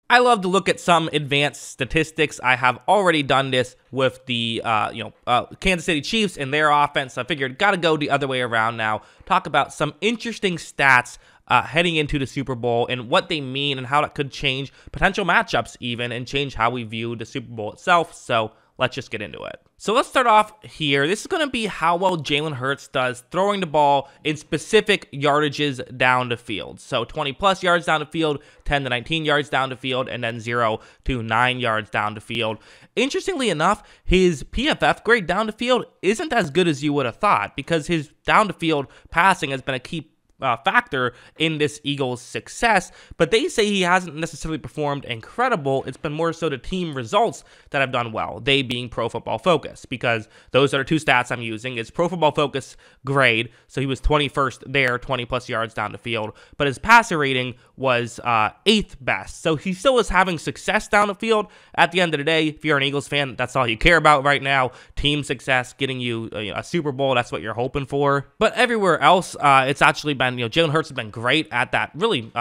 I love to look at some advanced statistics. I have already done this with the Kansas City Chiefs and their offense. So I figured got to go the other way around now. Talk about some interesting stats heading into the Super Bowl and what they mean and how that could change potential matchups even and change how we view the Super Bowl itself. So let's just get into it. So let's start off here. This is going to be how well Jalen Hurts does throwing the ball in specific yardages down the field. So 20 plus yards down the field, 10 to 19 yards down the field, and then 0 to 9 yards down the field. Interestingly enough, his PFF grade down the field isn't as good as you would have thought because his down the field passing has been a key factor in this Eagles' success, but they say he hasn't necessarily performed incredible. It's been more so the team results that have done well, they being Pro Football Focus, because those are the two stats I'm using. It's Pro Football Focus grade, so he was 21st there, 20 plus yards down the field, but his passer rating was 8th best, so he still is having success down the field. At the end of the day, if you're an Eagles fan, that's all you care about right now, team success, getting you a Super Bowl, that's what you're hoping for. But everywhere else, it's actually been, Jalen Hurts has been great at that really,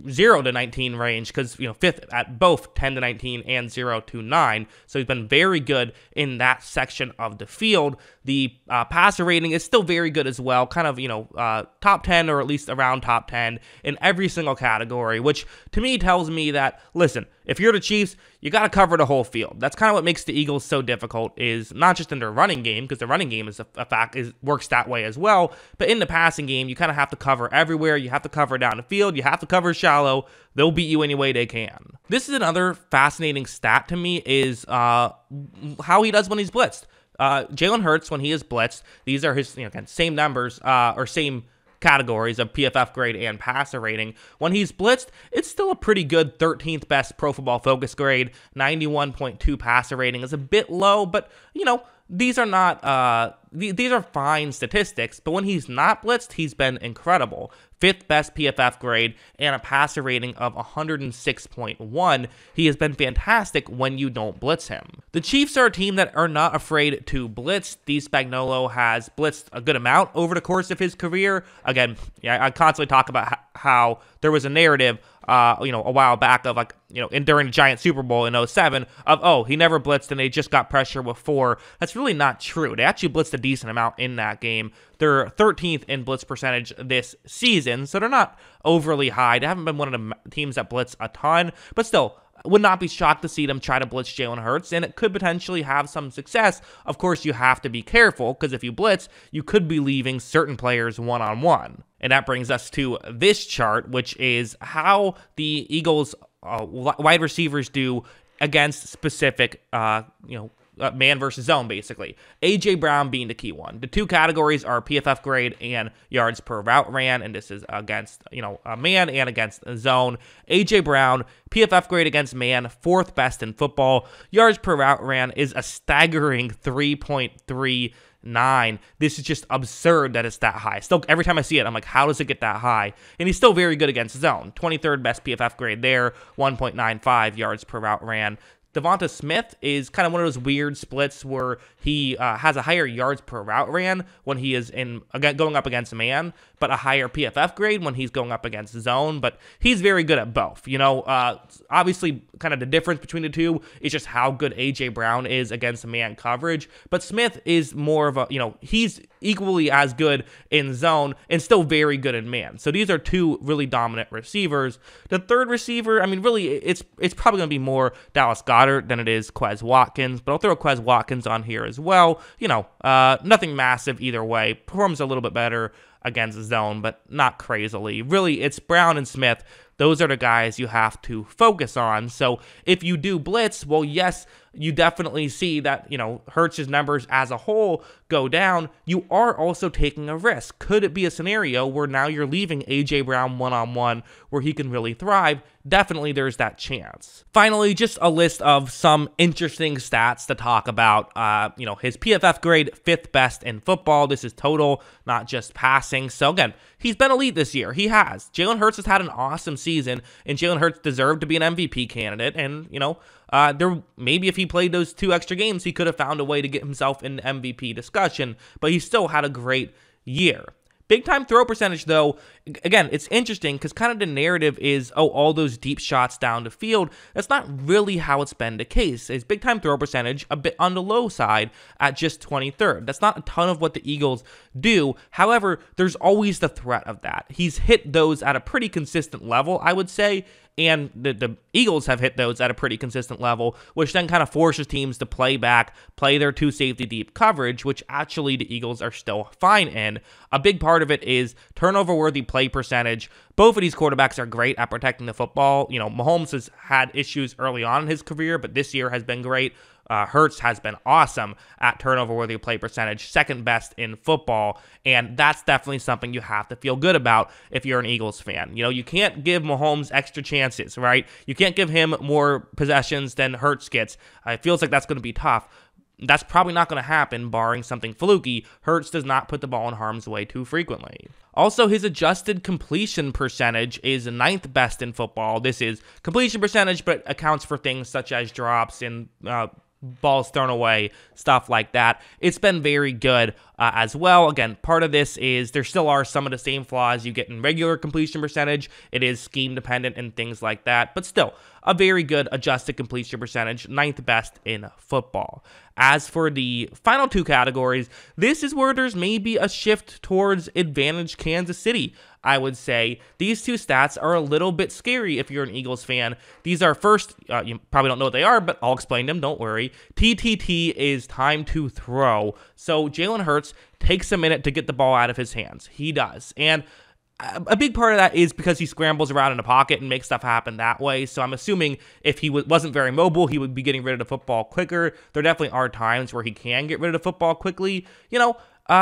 0 to 19 range because, 5th at both 10 to 19 and 0 to 9. So he's been very good in that section of the field. The passer rating is still very good as well, kind of, top 10 or at least around top 10 in every single category, which to me tells me that, listen, if you're the Chiefs, you got to cover the whole field. That's kind of what makes the Eagles so difficult, is not just in their running game, because the running game is a fact, works that way as well, but in the passing game, you kind of have to cover everywhere. You have to cover down the field. You have to cover shallow. They'll beat you any way they can. This is another fascinating stat to me, is how he does when he's blitzed. Jalen Hurts, when he is blitzed, these are his again, same numbers or same categories of PFF grade and passer rating. When he's blitzed, it's still a pretty good 13th best Pro Football Focus grade. 91.2 passer rating is a bit low, but these are not these are fine statistics. But when he's not blitzed, he's been incredible. 5th best PFF grade and a passer rating of 106.1. He has been fantastic when you don't blitz him. The Chiefs are a team that are not afraid to blitz. Steve Spagnuolo has blitzed a good amount over the course of his career. Again, I constantly talk about how there was a narrative a while back of during the Giant Super Bowl in 07 of, he never blitzed and they just got pressure with 4. That's really not true. They actually blitzed a decent amount in that game. They're 13th in blitz percentage this season, so they're not overly high. They haven't been one of the teams that blitz a ton, but still, would not be shocked to see them try to blitz Jalen Hurts, and it could potentially have some success. Of course, you have to be careful, because if you blitz, you could be leaving certain players one-on-one. And that brings us to this chart, which is how the Eagles wide receivers do against specific, man versus zone, basically. A.J. Brown being the key one. The two categories are PFF grade and yards per route ran, and this is against, a man and against a zone. A.J. Brown, PFF grade against man, 4th best in football. Yards per route ran is a staggering 3.39. This is just absurd that it's that high. Still, every time I see it, I'm like, how does it get that high? And he's still very good against zone. 23rd best PFF grade there, 1.95 yards per route ran. Devonta Smith is kind of one of those weird splits where he has a higher yards per route ran when he is going up against man, but a higher PFF grade when he's going up against zone. But he's very good at both. Obviously, kind of the difference between the two is just how good A.J. Brown is against man coverage. But Smith is more of a, he's equally as good in zone and still very good in man. So these are two really dominant receivers. The third receiver, really, it's probably going to be more Dallas Goedert than it is Quez Watkins, but I'll throw Quez Watkins on here as well. Nothing massive either way. Performs a little bit better against zone, but not crazily. Really, it's Brown and Smith. Those are the guys you have to focus on. So if you do blitz, well, yes, you definitely see that, Hurts' numbers as a whole go down. You are also taking a risk. Could it be a scenario where now you're leaving A.J. Brown one-on-one where he can really thrive? Definitely there's that chance. Finally, just a list of some interesting stats to talk about. His PFF grade, 5th best in football. This is total, not just passing. So again, he's been elite this year. He has. Jalen Hurts has had an awesome season, and Jalen Hurts deserved to be an MVP candidate. And, maybe if he played those 2 extra games, he could have found a way to get himself in the MVP discussion, but he still had a great year. Big time throw percentage, though, again, it's interesting because kind of the narrative is, oh, all those deep shots down the field. That's not really how it's been the case. His big time throw percentage a bit on the low side at just 23rd. That's not a ton of what the Eagles do. However, there's always the threat of that. He's hit those at a pretty consistent level, I would say, and the Eagles have hit those at a pretty consistent level, which then kind of forces teams to play back, play their two safety deep coverage, which actually the Eagles are still fine in. A big part of it is turnover-worthy play percentage. Both of these quarterbacks are great at protecting the football. You know, Mahomes has had issues early on in his career, but this year has been great. Hurts has been awesome at turnover-worthy play percentage, second best in football, and that's definitely something you have to feel good about if you're an Eagles fan. You know, you can't give Mahomes extra chances, right? You can't give him more possessions than Hurts gets. It feels like that's going to be tough. That's probably not going to happen, barring something fluky. Hurts does not put the ball in harm's way too frequently. Also, his adjusted completion percentage is 9th best in football. This is completion percentage, but accounts for things such as drops and balls thrown away, stuff like that. It's been very good as well. Again, part of this is there still are some of the same flaws you get in regular completion percentage. It is scheme dependent and things like that, but still a very good adjusted completion percentage, 9th best in football. As for the final two categories, this is where there's maybe a shift towards advantage Kansas City. I would say these two stats are a little bit scary if you're an Eagles fan. These are first, you probably don't know what they are, but I'll explain them, don't worry. TTT is time to throw. So Jalen Hurts takes a minute to get the ball out of his hands. He does. And a big part of that is because he scrambles around in the pocket and makes stuff happen that way. So I'm assuming if he wasn't very mobile, he would be getting rid of the football quicker. There definitely are times where he can get rid of the football quickly. You know,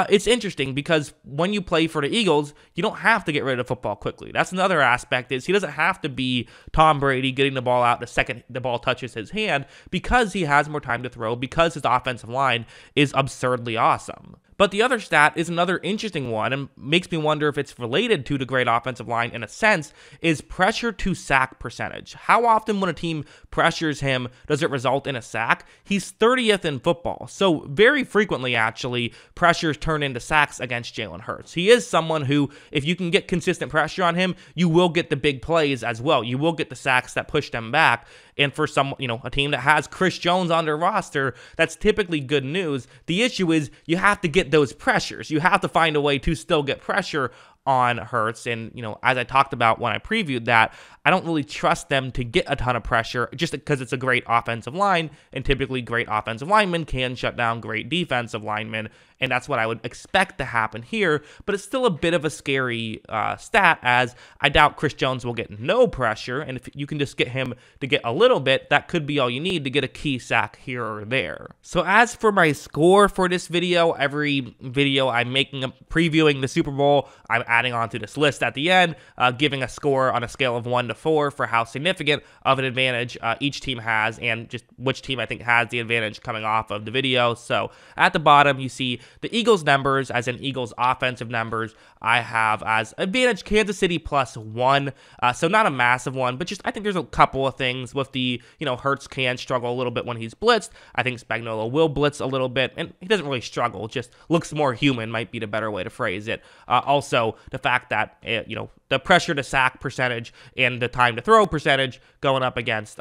it's interesting because when you play for the Eagles, you don't have to get rid of the football quickly. That's another aspect, is he doesn't have to be Tom Brady getting the ball out the second the ball touches his hand, because he has more time to throw, because his offensive line is absurdly awesome. But the other stat is another interesting one, and makes me wonder if it's related to the great offensive line in a sense, is pressure to sack percentage. How often when a team pressures him does it result in a sack? He's 30th in football, so very frequently actually pressures turn into sacks against Jalen Hurts. He is someone who, if you can get consistent pressure on him, you will get the big plays as well. You will get the sacks that push them back. And for some, you know, a team that has Chris Jones on their roster, that's typically good news. The issue is you have to get those pressures. You have to find a way to still get pressure on Hurts. And, you know, as I talked about when I previewed that, I don't really trust them to get a ton of pressure just because it's a great offensive line, and typically great offensive linemen can shut down great defensive linemen, and that's what I would expect to happen here. But it's still a bit of a scary stat, as I doubt Chris Jones will get no pressure, and if you can just get him to get a little bit, that could be all you need to get a key sack here or there. So as for my score for this video, every video I'm making previewing the Super Bowl, I'm adding onto this list at the end, giving a score on a scale of 1 to 4 for how significant of an advantage each team has, and just which team I think has the advantage coming off of the video. So at the bottom, you see the Eagles numbers, as in Eagles offensive numbers, I have as advantage Kansas City +1. So not a massive one, but just I think there's a couple of things with the, you know, Hurts can struggle a little bit when he's blitzed. I think Spagnuolo will blitz a little bit, and he doesn't really struggle, just looks more human, might be the better way to phrase it. Also, the fact that, you know, the pressure to sack percentage and the time to throw percentage going up against,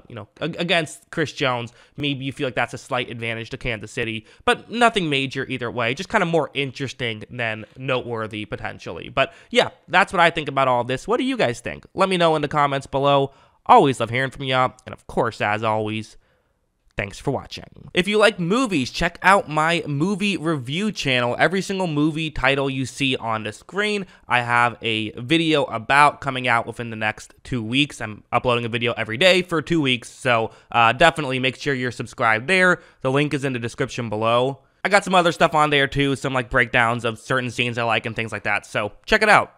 you know, against Chris Jones, maybe you feel like that's a slight advantage to Kansas City, but nothing major either way, just kind of more interesting than noteworthy potentially. But yeah, that's what I think about all of this. What do you guys think? Let me know in the comments below. Always love hearing from you, and of course, as always, thanks for watching. If you like movies, check out my movie review channel. Every single movie title you see on the screen, I have a video about coming out within the next 2 weeks. I'm uploading a video every day for 2 weeks, so definitely make sure you're subscribed there. The link is in the description below. I got some other stuff on there too, some like breakdowns of certain scenes I like and things like that, so check it out.